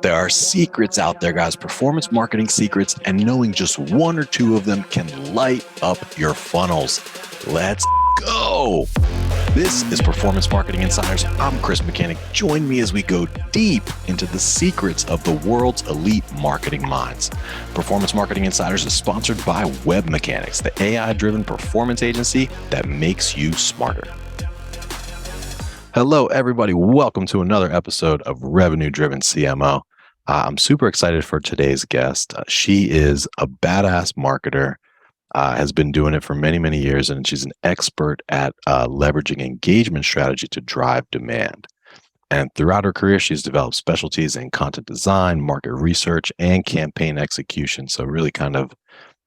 There are secrets out there, guys, performance marketing secrets, and knowing just one or two of them can light up your funnels. Let's go. This is Performance Marketing Insiders. I'm Chris Mechanic. Join me as we go deep into the secrets of the world's elite marketing minds. Performance Marketing Insiders is sponsored by Web Mechanics, the AI-driven performance agency that makes you smarter. Hello, everybody. Welcome to another episode of Revenue Driven CMO. I'm super excited for today's guest. She is a badass marketer, has been doing it for many, many years, and she's an expert at leveraging engagement strategy to drive demand. And throughout her career, she's developed specialties in content design, market research, and campaign execution. So really kind of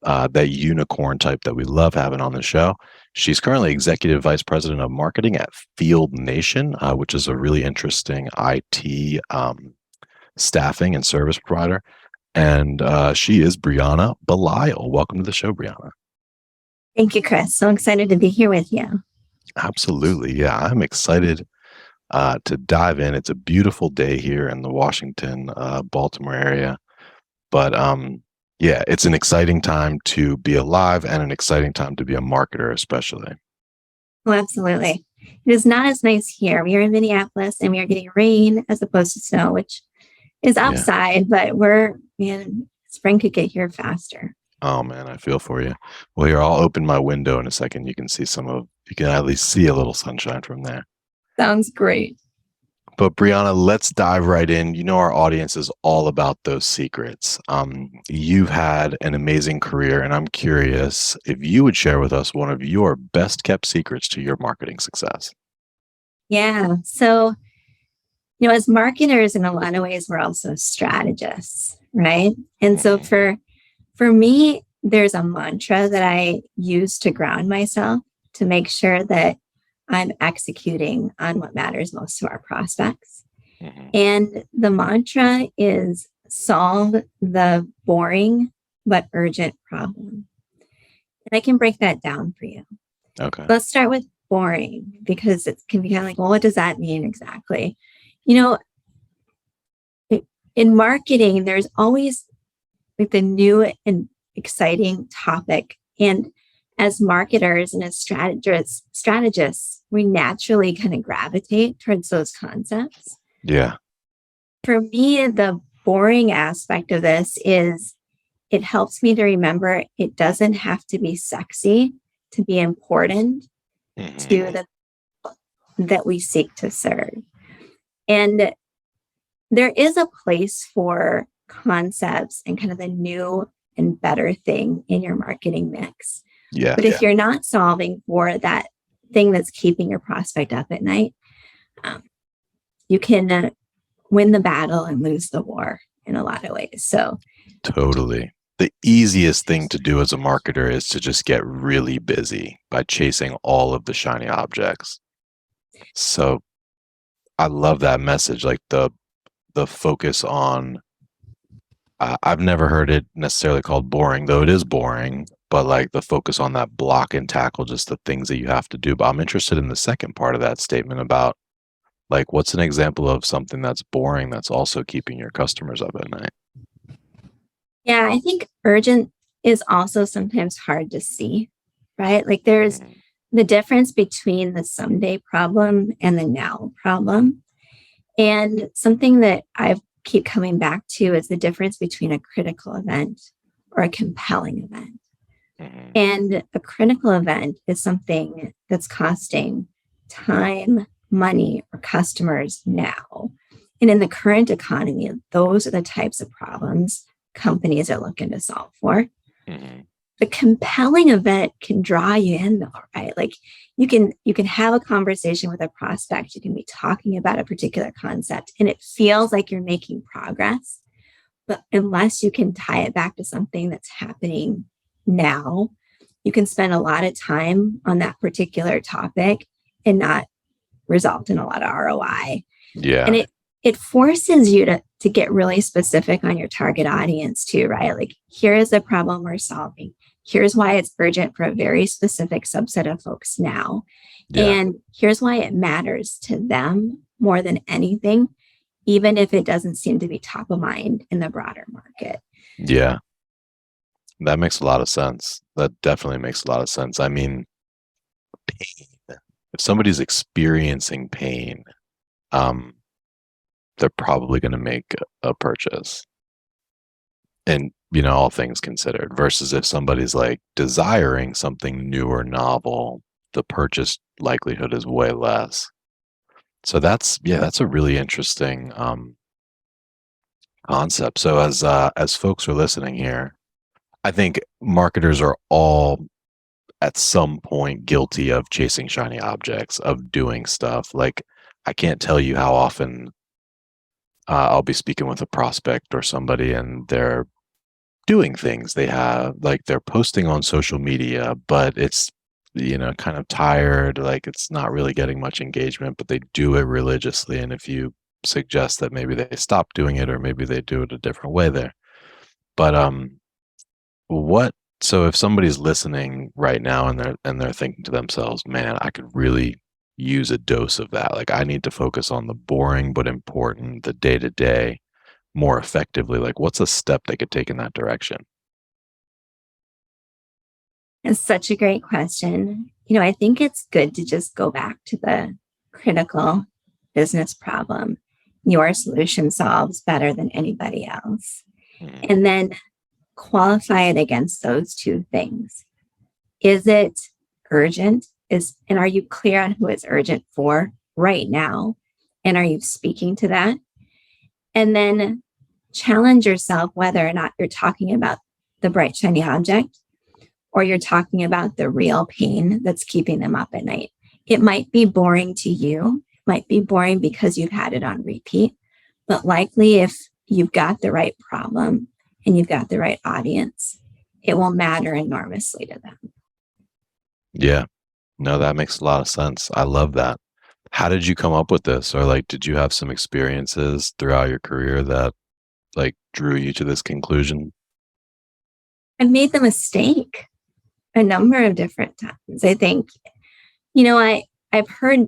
that unicorn type that we love having on the show. She's currently Executive Vice President of Marketing at Field Nation, which is a really interesting IT staffing and service provider. And she is Briana Belisle. Welcome to the show, Briana. Thank you, Chris. So excited to be here with you. Absolutely. Yeah, I'm excited to dive in. It's a beautiful day here in the Washington, Baltimore area. But yeah, it's an exciting time to be alive and an exciting time to be a marketer, especially. Oh, absolutely. It is not as nice here. We are in Minneapolis and we are getting rain as opposed to snow, which is upside, but spring could get here faster. Oh man, I feel for you. Well, here, I'll open my window in a second. You can at least see a little sunshine from there. Sounds great. But Briana, let's dive right in. You know, our audience is all about those secrets. You've had an amazing career, and I'm curious if you would share with us one of your best kept secrets to your marketing success. Yeah. So, as marketers, in a lot of ways, we're also strategists, right? And so for me, there's a mantra that I use to ground myself to make sure that I'm executing on what matters most to our prospects. And the mantra is solve the boring but urgent problem. And I can break that down for you. Okay. Let's start with boring, because it can be kind of like, well, what does that mean exactly? In marketing, there's always like the new and exciting topic. And as marketers and as strategists, we naturally kind of gravitate towards those concepts. Yeah. For me, the boring aspect of this is it helps me to remember it doesn't have to be sexy to be important to that we seek to serve. And there is a place for concepts and kind of the new and better thing in your marketing mix. Yeah. But if you're not solving for that thing that's keeping your prospect up at night, you can win the battle and lose the war in a lot of ways. So totally. The easiest thing to do as a marketer is to just get really busy by chasing all of the shiny objects. So I love that message, like the focus on, I've never heard it necessarily called boring, though it is boring, but like the focus on that block and tackle, just the things that you have to do. But I'm interested in the second part of that statement about like, what's an example of something that's boring that's also keeping your customers up at night? Yeah, I think urgent is also sometimes hard to see, right? Like there's the difference between the someday problem and the now problem. And something that I keep coming back to is the difference between a critical event or a compelling event. And a critical event is something that's costing time, money, or customers now. And in the current economy, those are the types of problems companies are looking to solve for. The compelling event can draw you in though, right? Like you can have a conversation with a prospect, you can be talking about a particular concept and it feels like you're making progress. But unless you can tie it back to something that's happening now, you can spend a lot of time on that particular topic and not result in a lot of ROI. Yeah. And it forces you to get really specific on your target audience too, right? Like, here is the problem we're solving. Here's why it's urgent for a very specific subset of folks now. Yeah. And here's why it matters to them more than anything, even if it doesn't seem to be top of mind in the broader market. Yeah, that makes a lot of sense. That definitely makes a lot of sense. I mean, pain. If somebody's experiencing pain, um, they're probably going to make a purchase. And, all things considered, versus if somebody's like desiring something new or novel, the purchase likelihood is way less. So that's a really interesting concept. So as folks are listening here, I think marketers are all at some point guilty of chasing shiny objects, of doing stuff. Like I can't tell you how often I'll be speaking with a prospect or somebody and they're doing things. They have like they're posting on social media, but it's kind of tired, like it's not really getting much engagement, but they do it religiously. And if you suggest that maybe they stop doing it or maybe they do it a different way there. But what so if somebody's listening right now and they're thinking to themselves, man, I could really use a dose of that. Like I need to focus on the boring but important, the day to day more effectively. Like what's a step they could take in that direction? It's such a great question. I think it's good to just go back to the critical business problem your solution solves better than anybody else. Mm, And then qualify it against those two things. Is it urgent? And are you clear on who it's urgent for right now? And are you speaking to that? And then challenge yourself whether or not you're talking about the bright, shiny object or you're talking about the real pain that's keeping them up at night. It might be boring to you, might be boring because you've had it on repeat, but likely if you've got the right problem and you've got the right audience, it will matter enormously to them. yeah. No, that makes a lot of sense. I love that. How did you come up with this? Or like, did you have some experiences throughout your career that like drew you to this conclusion? I've made the mistake a number of different times. I think, I've heard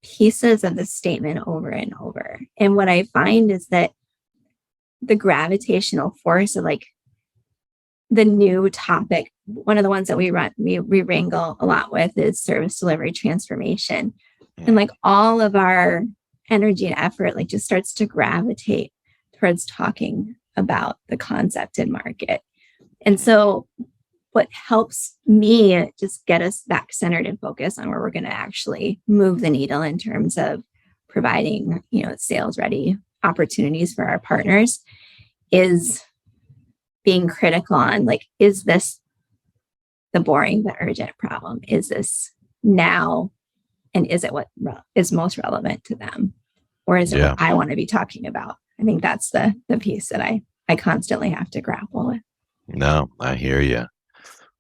pieces of the statement over and over. And what I find is that the gravitational force of like the new topic, one of the ones that we wrangle a lot with is service delivery transformation. And Mm, like all of our energy and effort like just starts to gravitate towards talking about the concept and market. And mm, so what helps me just get us back centered and focused on where we're going to actually move the needle in terms of providing, sales ready opportunities for our partners is being critical on like, is this the boring but urgent problem? Is this now? And is it what is most relevant to them? Or is it what yeah. I want to be talking about? I think that's the piece that I constantly have to grapple with. No, I hear you.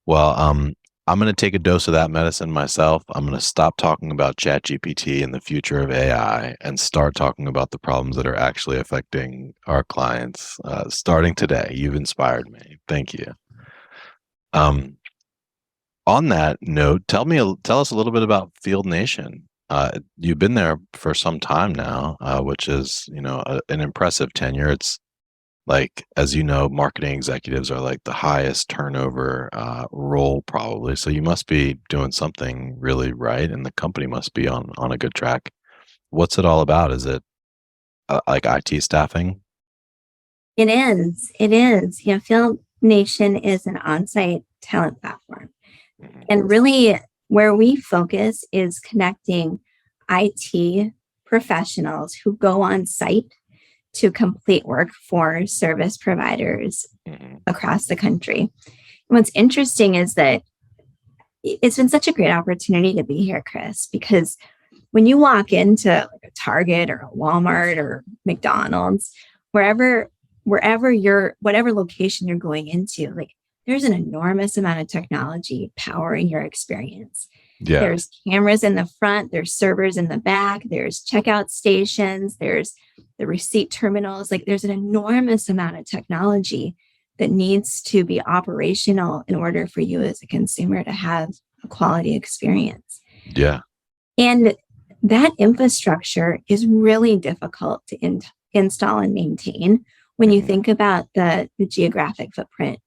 Well, I'm going to take a dose of that medicine myself. I'm going to stop talking about ChatGPT and the future of AI and start talking about the problems that are actually affecting our clients. Starting today, you've inspired me. Thank you. Um, on that note, tell us a little bit about Field Nation. You've been there for some time now, which is an impressive tenure. It's like, as you know, marketing executives are like the highest turnover role probably. So you must be doing something really right, and the company must be on a good track. What's it all about? Is it like IT staffing? It is. It is. Field Nation is an on-site talent platform. Mhm. And really where we focus is connecting IT professionals who go on site to complete work for service providers Mhm. across the country. And what's interesting is that it's been such a great opportunity to be here, Chris, because when you walk into like a Target or a Walmart or McDonald's, wherever you're, whatever location you're going into, like there's an enormous amount of technology powering your experience. Yeah, There's cameras in the front, there's servers in the back, there's checkout stations, there's the receipt terminals. Like there's an enormous amount of technology that needs to be operational in order for you as a consumer to have a quality experience. yeah, And that infrastructure is really difficult to install and maintain when you Hmm. think about the geographic footprint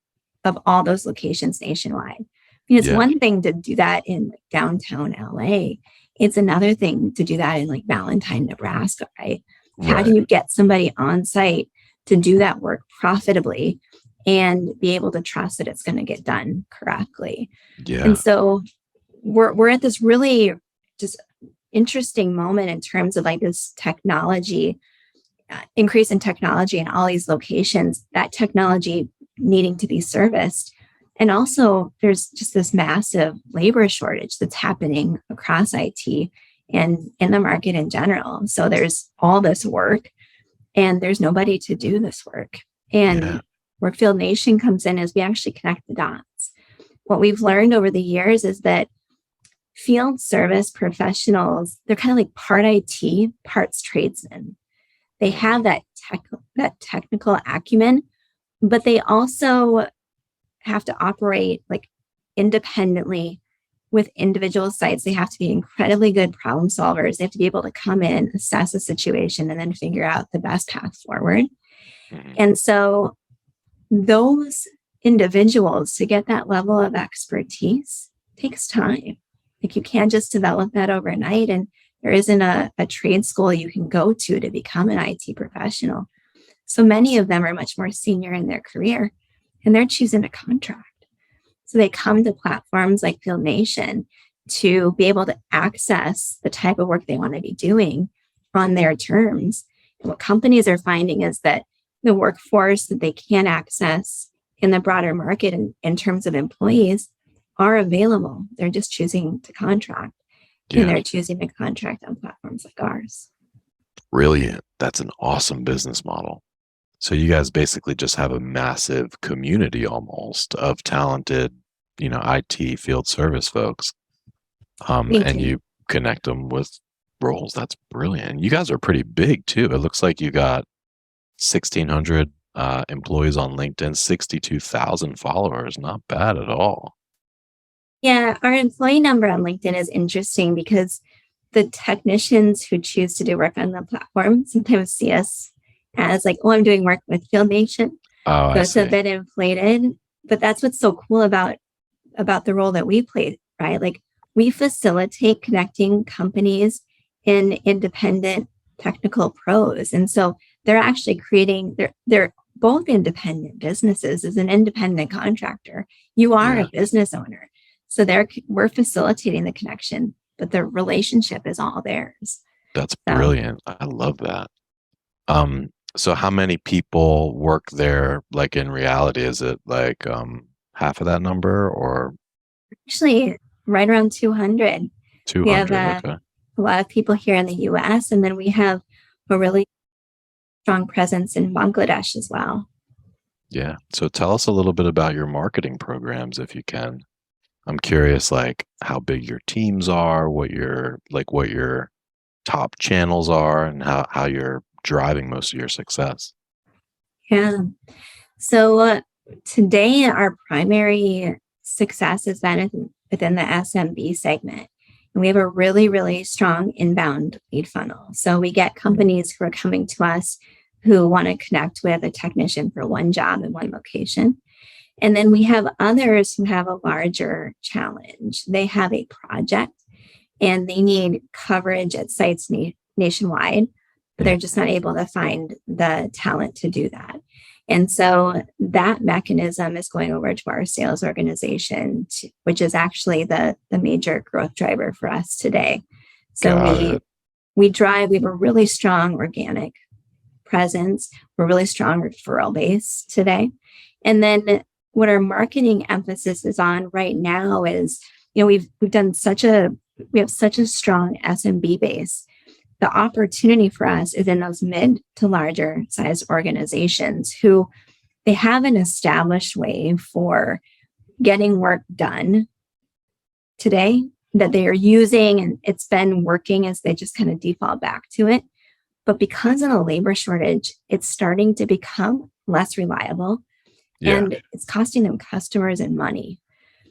of all those locations nationwide. It's Yeah. one thing to do that in like downtown LA. It's another thing to do that in like Valentine, Nebraska, right? How do Right. you get somebody on site to do that work profitably and be able to trust that it's going to get done correctly? And Yeah. so we're at this really just interesting moment in terms of like this technology increase in technology in all these locations, that technology needing to be serviced. And also, there's just this massive labor shortage that's happening across IT and in the market in general. So there's all this work, and there's nobody to do this work. Yeah. And Workfield Nation comes in as we actually connect the dots. What we've learned over the years is that field service professionals, they're kind of like part IT, parts tradesmen. They have Hmm. that technical acumen, but they also have to operate like independently with individual sites. They have to be incredibly good problem solvers. They have to be able to come in, assess a situation, and then figure out the best path forward. Hmm. And so those individuals to get that level of expertise takes time. Like you can't just develop that overnight. And there isn't a trade school you can go to become an IT professional. So many of them are much more senior in their career and they're choosing a contract. So they come to platforms like Field Nation to be able to access the type of work they want to be doing on their terms. And what companies are finding is that the workforce that they can access in the broader market in terms of employees are available. They're just choosing to contract and Yeah. they're choosing to contract on platforms like ours. Brilliant. That's an awesome business model. So you guys basically just have a massive community almost of talented, IT field service folks. We And do. you connect them with roles. That's brilliant. You guys are pretty big too. It looks like you got 1,600 employees on LinkedIn, 62,000 followers. Not bad at all. Yeah, our employee number on LinkedIn is interesting because the technicians who choose to do work on the platform sometimes see us as like, oh, I'm doing work with Field Nation. Oh, So I it's a see. bit inflated. But that's what's so cool about the role that we play, right? Like we facilitate connecting companies in independent technical pros. And so they're actually creating they're both independent businesses. As an independent contractor, you are a Yeah, business owner. So we're facilitating the connection, but the relationship is all theirs. that's So brilliant. I love that. So how many people work there, like, in reality? Is it, like, half of that number or actually right around 200. We have 200? Okay. a lot of people here in the US, and then we have a really strong presence in Bangladesh as well. Yeah. So tell us a little bit about your marketing programs if you can. I'm curious, like, how big your teams are, what your top channels are, and how you're driving most of your success. Yeah. So today, our primary success is within the SMB segment. And we have a really, really strong inbound lead funnel. So we get companies who are coming to us who want to connect with a technician for one job in one location. And then we have others who have a larger challenge. They have a project and they need coverage at sites nationwide, but they're just not able to find the talent to do that. And so that mechanism is going over to our sales organization, which is actually the major growth driver for us today. So Got it. we have a really strong organic presence, we're really strong referral base today. And then what our marketing emphasis is on right now is, we've done we have such a strong SMB base. The opportunity for us is in those mid to larger size organizations who they have an established way for getting work done today that they are using and it's been working as they just kind of default back to it. But because of the labor shortage, it's starting to become less reliable Yeah. and it's costing them customers and money.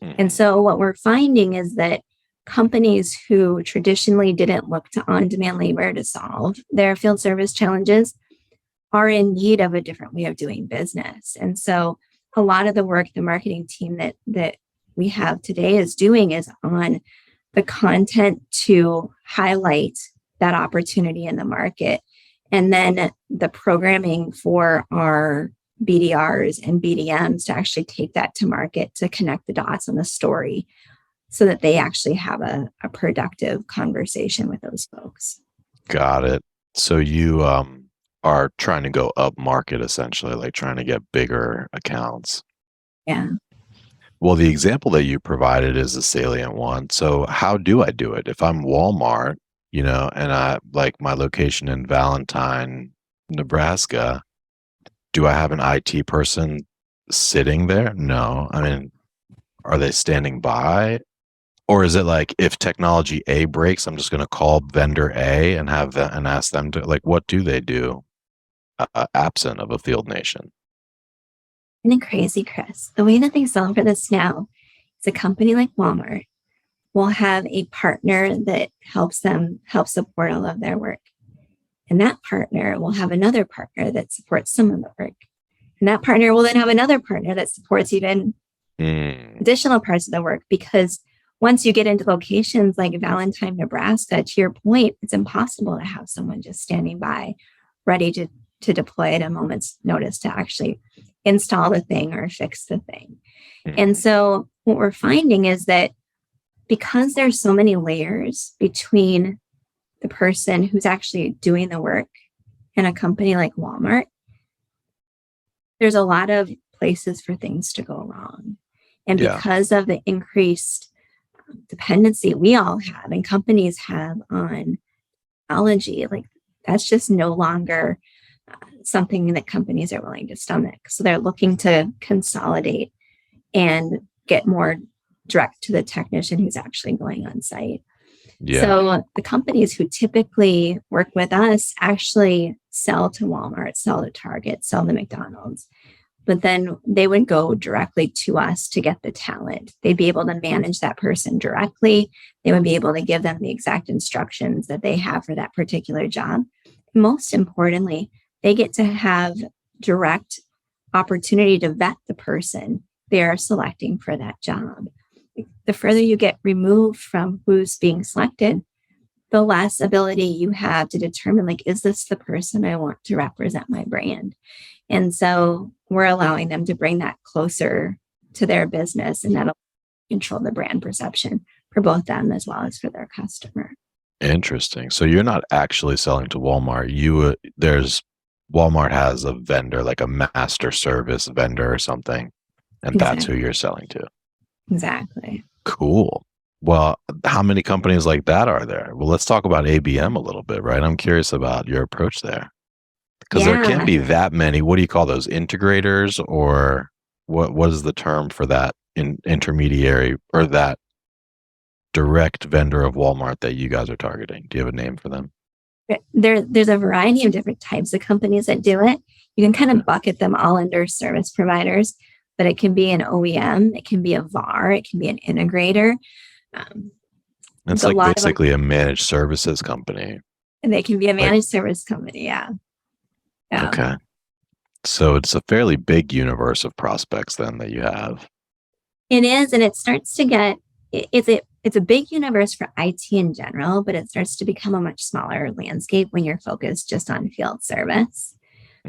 And Mhm. so what we're finding is that companies who traditionally didn't look to on-demand labor to solve their field service challenges are in need of a different way of doing business. And so a lot of the work the marketing team that we have today is doing is on the content to highlight that opportunity in the market. And then the programming for our BDRs and BDMs to actually take that to market to connect the dots on the story so that they actually have a productive conversation with those folks. Got it. So you are trying to go up market essentially, like trying to get bigger accounts. Yeah. Well, the example that you provided is a salient one. So how do I do it? If I'm Walmart, and I like my location in Valentine, Nebraska, do I have an IT person sitting there? No. I mean, are they standing by? Or is it like if technology A breaks, I'm just going to call vendor A and have that and ask them to like, what do they do absent of a field nation? Isn't it crazy, Chris? The way that they solve for this now is a company like Walmart will have a partner that help support all of their work. And that partner will have another partner that supports some of the work. And that partner will then have another partner that supports even additional parts of the work. Because once you get into locations like Valentine, Nebraska, to your point, it's impossible to have someone just standing by ready to deploy at a moment's notice to actually install the thing or fix the thing. And so what we're finding is that because there's so many layers between the person who's actually doing the work and a company like Walmart, there's a lot of places for things to go wrong. And because of the increased dependency we all have and companies have on technology, like that's just no longer something that companies are willing to stomach. So they're looking to consolidate and get more direct to the technician who's actually going on site. So the companies who typically work with us actually sell to Walmart, sell to Target, sell to McDonald's. But then they would go directly to us to get the talent. They'd be able to manage that person directly. They would be able to give them the exact instructions that they have for that particular job. Most importantly, they get to have direct opportunity to vet the person they are selecting for that job. The further you get removed from who's being selected, the less ability you have to determine, like, is this the person I want to represent my brand? And so we're allowing them to bring that closer to their business, and that'll control the brand perception for both them as well as for their customer. Interesting. So you're not actually selling to Walmart. Walmart has a vendor, like a master service vendor or something, and that's who you're selling to. Exactly. Cool. Well, how many companies like that are there? Well, let's talk about ABM a little bit, right? I'm curious about your approach there. Because there can't be that many. What do you call those? Integrators, or what is the term for that intermediary or that direct vendor of Walmart that you guys are targeting? Do you have a name for them? There's a variety of different types of companies that do it. You can kind of bucket them all under service providers, but it can be an OEM, it can be a VAR, it can be an integrator. It's like basically a managed services company. And they can be a managed service company, yeah. Okay. So it's a fairly big universe of prospects then that you have. It is, and it starts to get, it's a big universe for IT in general, but it starts to become a much smaller landscape when you're focused just on field service.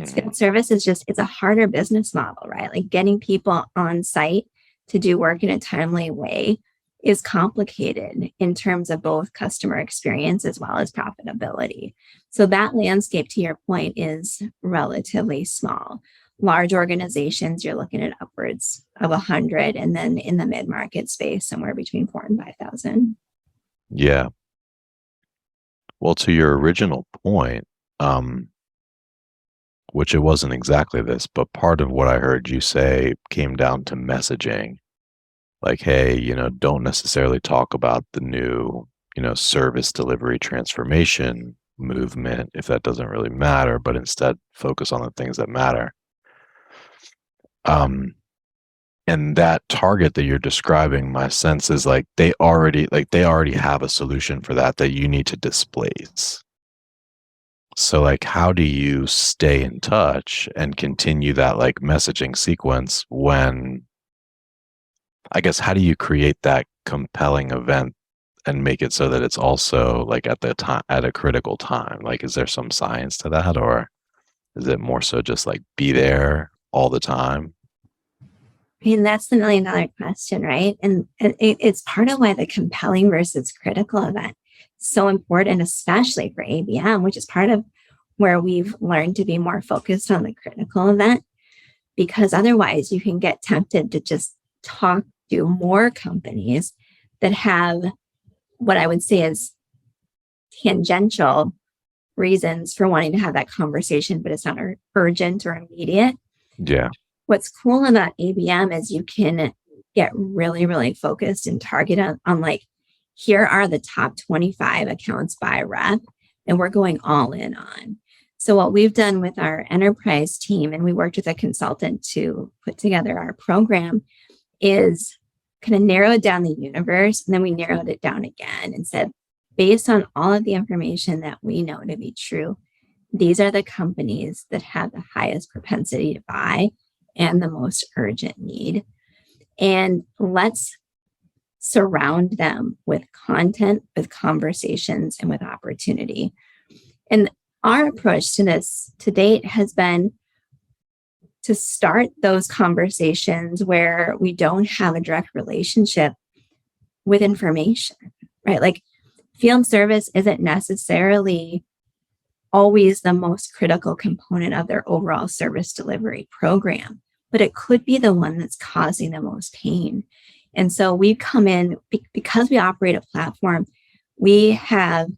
Field service is it's a harder business model, right? Like getting people on site to do work in a timely way is complicated in terms of both customer experience as well as profitability. So that landscape, to your point, is relatively small. Large organizations, you're looking at upwards of 100, and then in the mid-market space, somewhere between 4,000 and 5,000. Yeah. Well, to your original point, which it wasn't exactly this, but part of what I heard you say came down to messaging. Like, hey, don't necessarily talk about the new, service delivery transformation movement if that doesn't really matter, but instead focus on the things that matter. And that target that you're describing, my sense is like they already have a solution for that you need to displace. So like how do you stay in touch and continue that like messaging sequence when I guess how do you create that compelling event and make it so that it's also like at the time at a critical time? Like is there some science to that or is it more so just like be there all the time? I mean, that's the $1 million question, right? And it's part of why the compelling versus critical event is so important, especially for ABM, which is part of where we've learned to be more focused on the critical event, because otherwise you can get tempted to just talk to more companies that have what I would say is tangential reasons for wanting to have that conversation, but it's not urgent or immediate. Yeah. What's cool about ABM is you can get really, really focused and target on like, here are the top 25 accounts by rep, and we're going all in on. So what we've done with our enterprise team, and we worked with a consultant to put together our program, is kind of narrowed down the universe. And then we narrowed it down again and said, based on all of the information that we know to be true, these are the companies that have the highest propensity to buy and the most urgent need. And let's surround them with content, with conversations, and with opportunity. And our approach to this to date has been to start those conversations where we don't have a direct relationship with information, right? Like field service isn't necessarily always the most critical component of their overall service delivery program, but it could be the one that's causing the most pain. And so we come in because we operate a platform, we have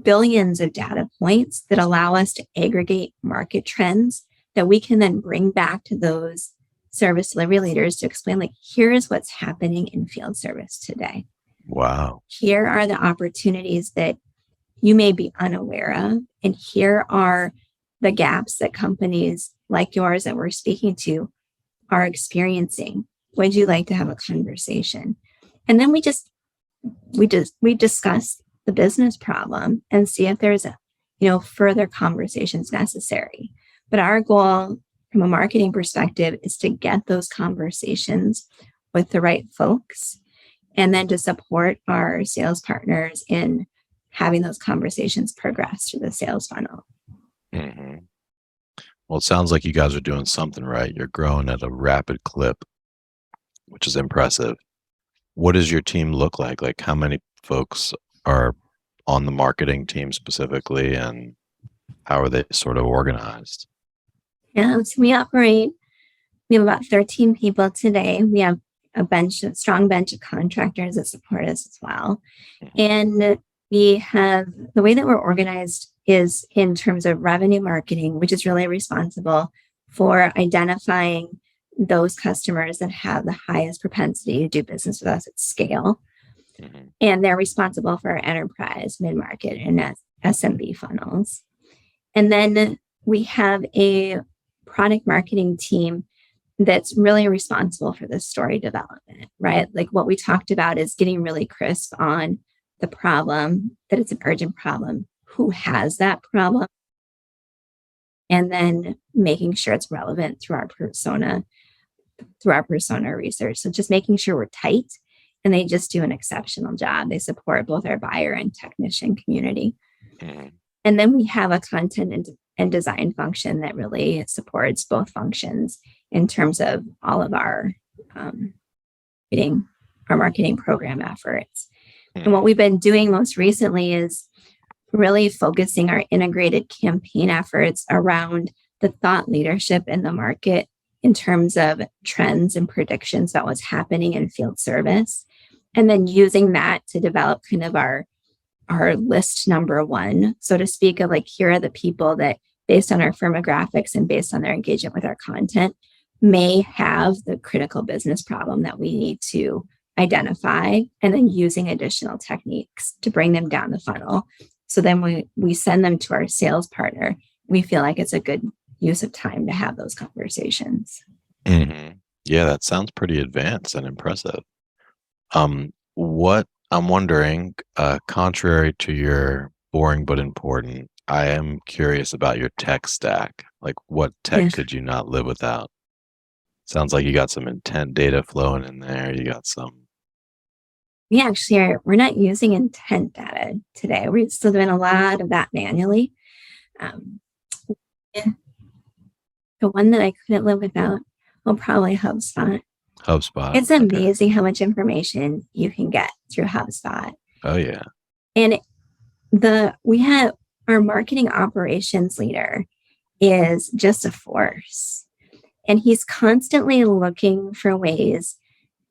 billions of data points that allow us to aggregate market trends that we can then bring back to those service delivery leaders to explain, like, here is what's happening in field service today. Wow. Here are the opportunities that you may be unaware of. And here are the gaps that companies like yours that we're speaking to are experiencing. Would you like to have a conversation? And then we discuss the business problem and see if there's further conversations necessary. But our goal from a marketing perspective is to get those conversations with the right folks and then to support our sales partners in having those conversations progress through the sales funnel. Hmm. Well, it sounds like you guys are doing something right. You're growing at a rapid clip, which is impressive. What does your team look like? Like how many folks are on the marketing team specifically and how are they sort of organized? Yeah, so we have about 13 people today. We have a strong bench of contractors that support us as well. And we have the way that we're organized is in terms of revenue marketing, which is really responsible for identifying those customers that have the highest propensity to do business with us at scale. Mhm. And they're responsible for our enterprise, mid-market, and SMB funnels. And then we have a product marketing team that's really responsible for the story development, right? Like what we talked about is getting really crisp on the problem, that it's an urgent problem, who has that problem, and then making sure it's relevant through our persona research. So just making sure we're tight and they just do an exceptional job. They support both our buyer and technician community. Mhm. And then we have a content and design function that really supports both functions in terms of all of our marketing program efforts. And what we've been doing most recently is really focusing our integrated campaign efforts around the thought leadership in the market in terms of trends and predictions about what's happening in field service, and then using that to develop kind of our list number one, so to speak, of like, here are the people that, based on our firmographics and based on their engagement with our content, may have the critical business problem that we need to identify, and then using additional techniques to bring them down the funnel. So then we send them to our sales partner. We feel like it's a good use of time to have those conversations. Mhm. Yeah, that sounds pretty advanced and impressive. What I'm wondering, contrary to your boring but important, I am curious about your tech stack. Like, what tech Yeah. could you not live without? Sounds like you got some intent data flowing in there. You got some. We actually we're not using intent data today. We're still doing a lot of that manually. Um, yeah, the one that I couldn't live without, well, probably HubSpot. HubSpot. It's Okay. amazing how much information you can get through HubSpot. Oh yeah. And we have our marketing operations leader is just a force. And he's constantly looking for ways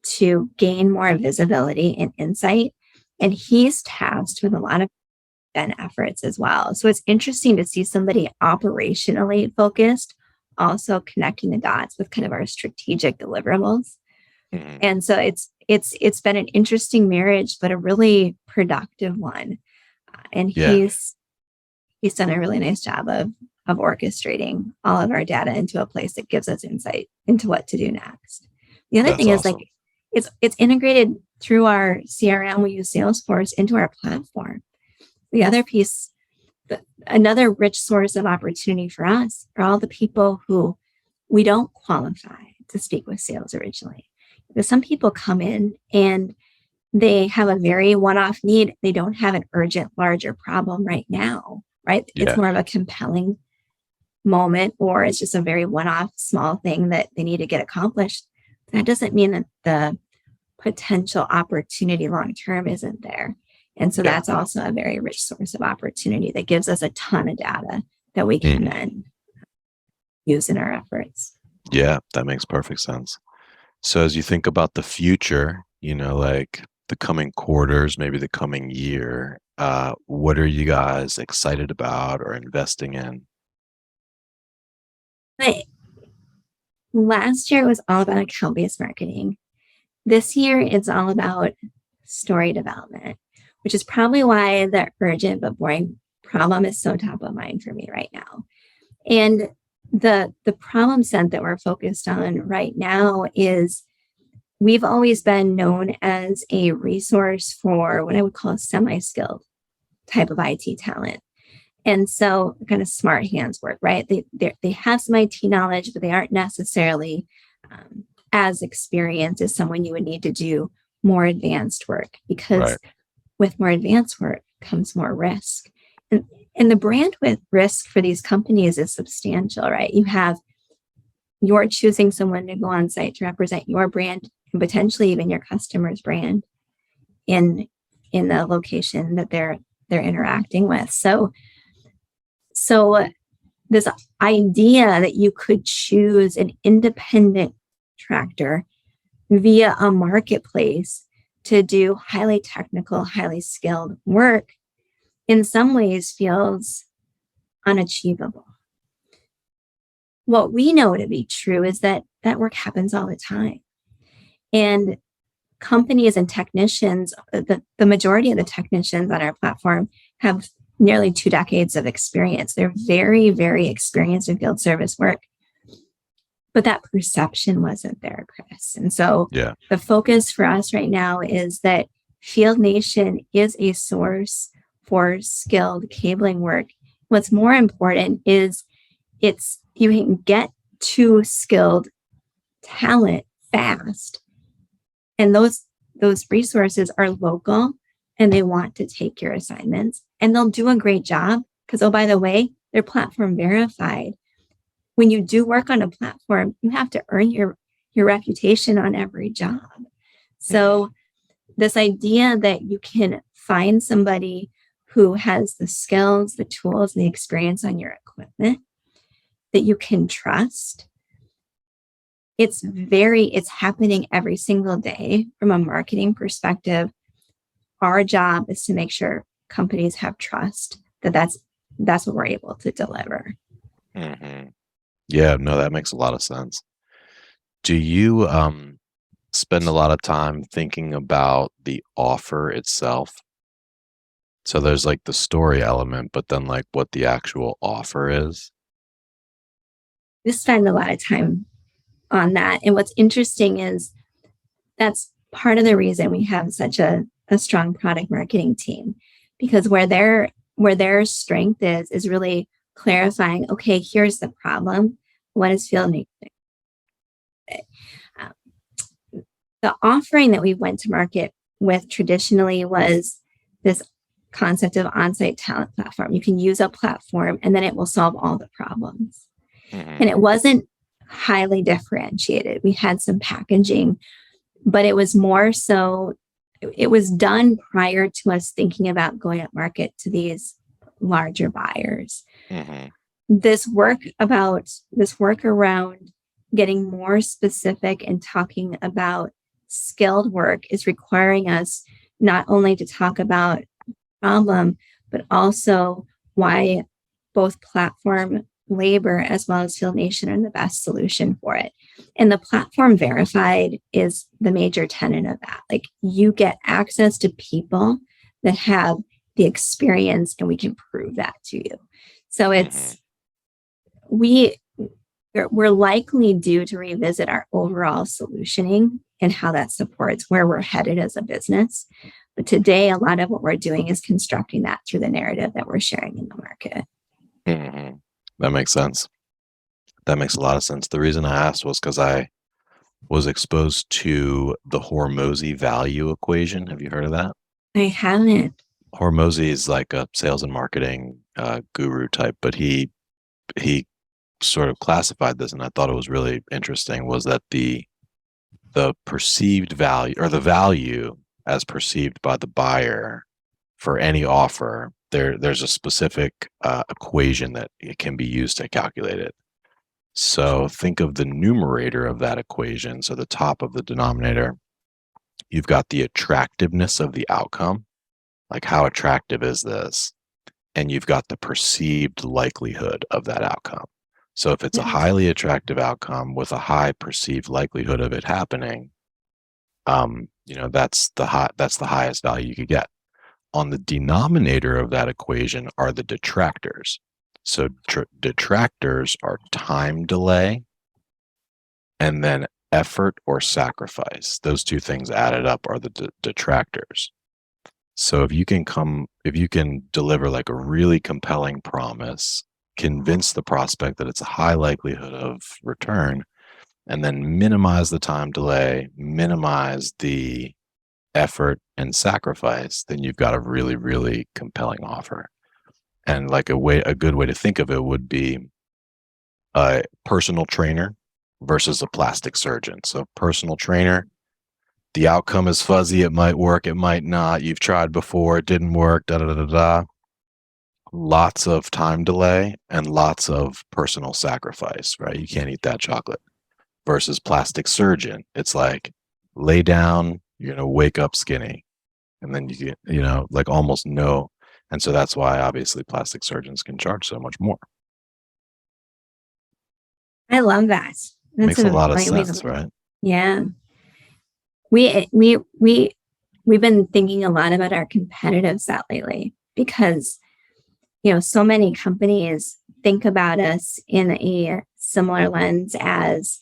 to gain more visibility and insight. And he's tasked with a lot of efforts as well. So it's interesting to see somebody operationally focused, also connecting the dots with kind of our strategic deliverables. Mhm. And so it's been an interesting marriage, but a really productive one. And Yeah. he's done a really nice job of orchestrating all of our data into a place that gives us insight into what to do next. The other That's thing is like awesome. it's integrated through our CRM. We use Salesforce into our platform. The other piece, another rich source of opportunity for us are all the people who we don't qualify to speak with sales originally. Because some people come in and they have a very one off need. They don't have an urgent, larger problem right now, right? It's Yeah. more of a compelling moment, or it's just a very one off small thing that they need to get accomplished. That doesn't mean that the potential opportunity long term isn't there. And so Yeah. that's also a very rich source of opportunity that gives us a ton of data that we can Mhm. then use in our efforts. Yeah, that makes perfect sense. So as you think about the future, like the coming quarters, maybe the coming year, what are you guys excited about or investing in? But last year was all about account based marketing. This year, it's all about story development, which is probably why the urgent but boring problem is so top of mind for me right now. And the problem set that we're focused on right now is we've always been known as a resource for what I would call semi-skilled type of IT talent. And so kind of smart hands work, right? They have some IT knowledge, but they aren't necessarily as experienced as someone you would need to do more advanced work, Right. because with more advanced work comes more risk. And and the brand with risk for these companies is substantial, right? You're choosing someone to go on site to represent your brand and potentially even your customer's brand in in the location that they're interacting with. So this idea that you could choose an independent contractor via a marketplace to do highly technical, highly skilled work in some ways feels unachievable. What we know to be true is that that work happens all the time. And companies and technicians, the majority of the technicians on our platform have nearly 2 decades of experience. They're very, very experienced in field service work, but that perception wasn't there, Chris. And so Yeah. the focus for us right now is that Field Nation is a source for skilled cabling work. What's more important is it's you can get to skilled talent fast, and those resources are local and they want to take your assignments and they'll do a great job because, oh, by the way, they're platform verified. When you do work on a platform, you have to earn your reputation on every job. Mhm. So this idea that you can find somebody who has the skills, the tools, and the experience on your equipment that you can trust, it's happening every single day from a marketing perspective. Our job is to make sure companies have trust that that's what we're able to deliver. Mhm. Yeah, no, that makes a lot of sense. Do you spend a lot of time thinking about the offer itself? So there's like the story element, but then like what the actual offer is? We spend a lot of time on that. And what's interesting is that's part of the reason we have such a strong product marketing team, because where their strength is really clarifying, okay, here's the problem. What does field need to do? Um, the offering that we went to market with traditionally was this concept of on-site talent platform. You can use a platform and then it will solve all the problems. And it wasn't highly differentiated. We had some packaging, but it was more so, it was done prior to us thinking about going up market to these larger buyers. Mm-hmm. This work around getting more specific and talking about skilled work is requiring us not only to talk about problem, but also why both platform labor as well as Field Nation are the best solution for it. And the platform verified is the major tenet of that. Like, you get access to people that have the experience and we can prove that to you. So we're likely due to revisit our overall solutioning and how that supports where we're headed as a business. But today, a lot of what we're doing is constructing that through the narrative that we're sharing in the market. Mm-hmm. That makes sense. That makes a lot of sense. The reason I asked was because I was exposed to the Hormozy value equation. Have you heard of that? I haven't. Hormozy is like a sales and marketing guru type, but he sort of classified this, and I thought it was really interesting, was that the perceived value, or the value as perceived by the buyer for any offer, there's a specific equation that it can be used to calculate it. So think of the numerator of that equation. So the top of the denominator, you've got the attractiveness of the outcome, like how attractive is this? And you've got the perceived likelihood of that outcome. So if it's a highly attractive outcome with a high perceived likelihood of it happening, that's the highest value you could get. On the denominator of that equation are the detractors. So detractors are time delay and then effort or sacrifice. Those two things added up are the detractors. So if you can deliver like a really compelling promise, convince the prospect that it's a high likelihood of return, and then minimize the time delay, minimize the effort and sacrifice, then you've got a really, really compelling offer. And like a good way to think of it would be a personal trainer versus a plastic surgeon. So personal trainer, the outcome is fuzzy. It might work, it might not. You've tried before, it didn't work, da da da da. Lots of time delay and lots of personal sacrifice, right? You can't eat that chocolate. Versus plastic surgeon, it's like, lay down, you're going to wake up skinny. And then you get, like almost no. And so that's why obviously plastic surgeons can charge so much more. I love that. Makes a lot of sense, right? Yeah. We've been thinking a lot about our competitive set lately because, so many companies think about us in a similar lens as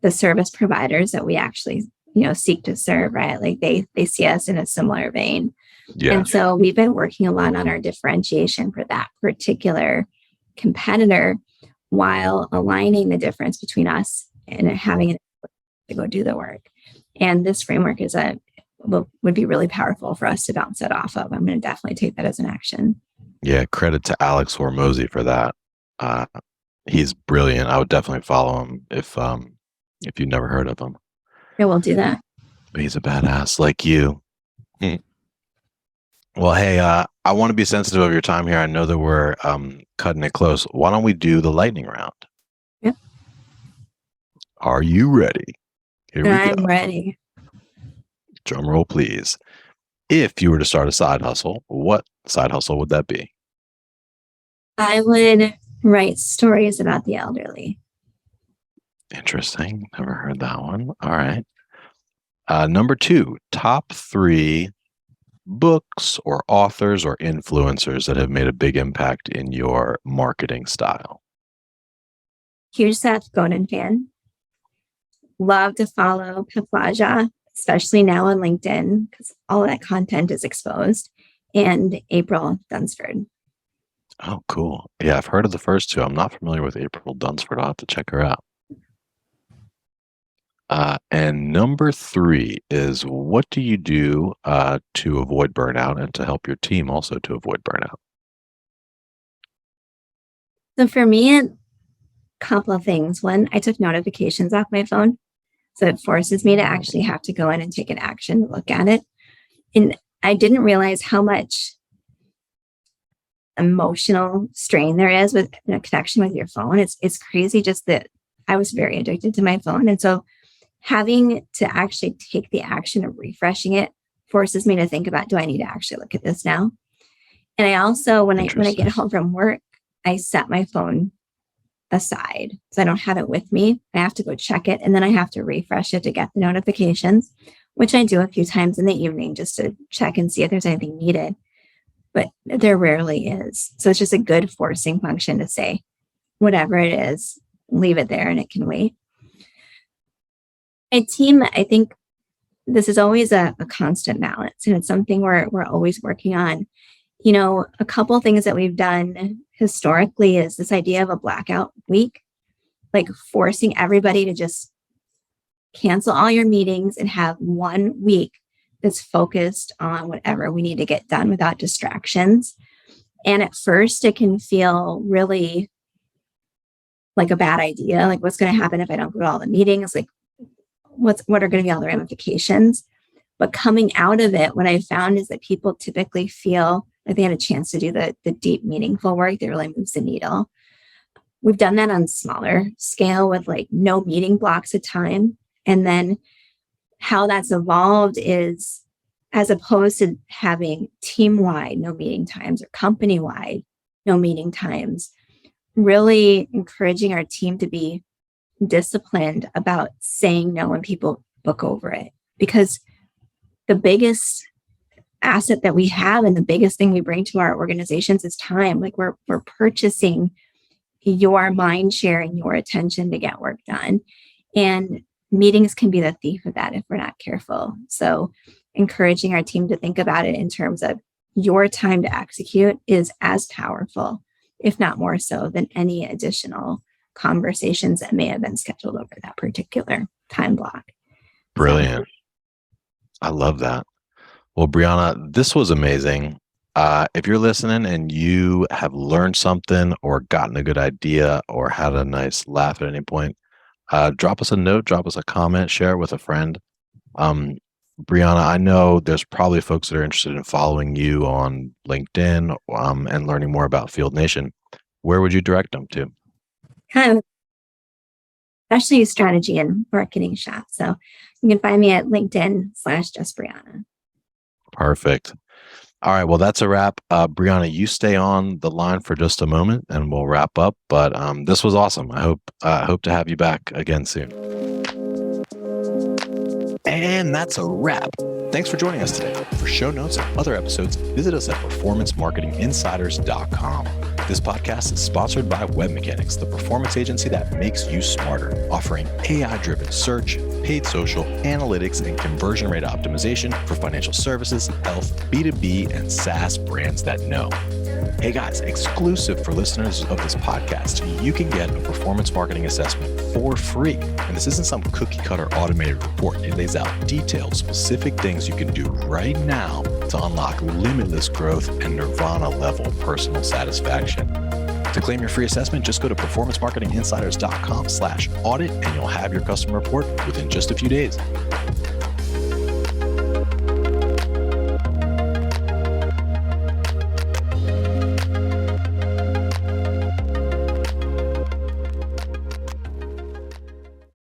the service providers that we actually, seek to serve, right? Like they see us in a similar vein. Yeah. And so we've been working a lot on our differentiation for that particular competitor while aligning the difference between us and having to go do the work. And this framework would be really powerful for us to bounce it off of. I'm going to definitely take that as an action. Yeah. Credit to Alex Hormozy for that. He's brilliant. I would definitely follow him if you've never heard of him. Yeah, we'll do that. He's a badass like you. Well, hey, I want to be sensitive of your time here. I know that we're cutting it close. Why don't we do the lightning round? Yep. Are you ready? Here we go. I'm ready. Drum roll, please. If you were to start a side hustle, what side hustle would that be? I would write stories about the elderly. Interesting. Never heard that one. All right. Number 2, top 3 books or authors or influencers that have made a big impact in your marketing style. Huge Seth Godin fan. love to follow Peplaja, especially now on LinkedIn, because all of that content is exposed, and April Dunsford. Oh, cool. Yeah, I've heard of the first two. I'm not familiar with April Dunsford. I'll have to check her out. And number three is, what do you do to avoid burnout and to help your team also to avoid burnout? So for me, a couple of things. One, I took notifications off my phone. So it forces me to actually have to go in and take an action, look at it. And I didn't realize how much emotional strain there is with a connection with your phone. It's crazy just that I was very addicted to my phone. And so having to actually take the action of refreshing it forces me to think about, do I need to actually look at this now? And I also, when I get Interesting. home from work, I set my phone aside so I don't have it with me. I have to go check it and then I have to refresh it to get the notifications, which I do a few times in the evening just to check and see if there's anything needed. But there rarely is. So it's just a good forcing function to say, whatever it is, leave it there and it can wait. My team, I think this is always a constant balance and it's something we're always working on. You know, a couple of things that we've done historically is this idea of a blackout week, like forcing everybody to just cancel all your meetings and have 1 week that's focused on whatever we need to get done without distractions. And at first, it can feel really like a bad idea. Like, what's going to happen if I don't go to all the meetings? Like, what are going to be all the ramifications? But coming out of it, what I found is that people typically feel like they had a chance to do the deep, meaningful work that really moves the needle. We've done that on smaller scale with like no meeting blocks of time. And then how that's evolved is, as opposed to having team-wide no meeting times or company-wide no meeting times, really encouraging our team to be disciplined about saying no when people book over it. Because the biggest asset that we have and the biggest thing we bring to our organizations is time. Like we're purchasing your mind share and your attention to get work done. And meetings can be the thief of that if we're not careful. So encouraging our team to think about it in terms of your time to execute is as powerful, if not more so, than any additional conversations that may have been scheduled over that particular time block. Brilliant. I love that. Well, Briana, this was amazing. If you're listening and you have learned something or gotten a good idea or had a nice laugh at any point, drop us a note, drop us a comment, share it with a friend. Briana, I know there's probably folks that are interested in following you on LinkedIn and learning more about Field Nation. Where would you direct them to? Kind of, especially strategy and marketing shop. So you can find me at LinkedIn/justbriana. Perfect. All right. Well, that's a wrap. Briana, you stay on the line for just a moment and we'll wrap up. But this was awesome. I hope to have you back again soon. And that's a wrap. Thanks for joining us today. For show notes and other episodes, visit us at performancemarketinginsiders.com. This podcast is sponsored by Web Mechanics, the performance agency that makes you smarter, offering AI-driven search, paid social, analytics, and conversion rate optimization for financial services, health, B2B, and SaaS brands that know. Hey guys, exclusive for listeners of this podcast, you can get a performance marketing assessment for free. And this isn't some cookie cutter automated report. It lays out detailed, specific things you can do right now to unlock limitless growth and nirvana level personal satisfaction. To claim your free assessment, just go to performancemarketinginsiders.com/audit and you'll have your customer report within just a few days.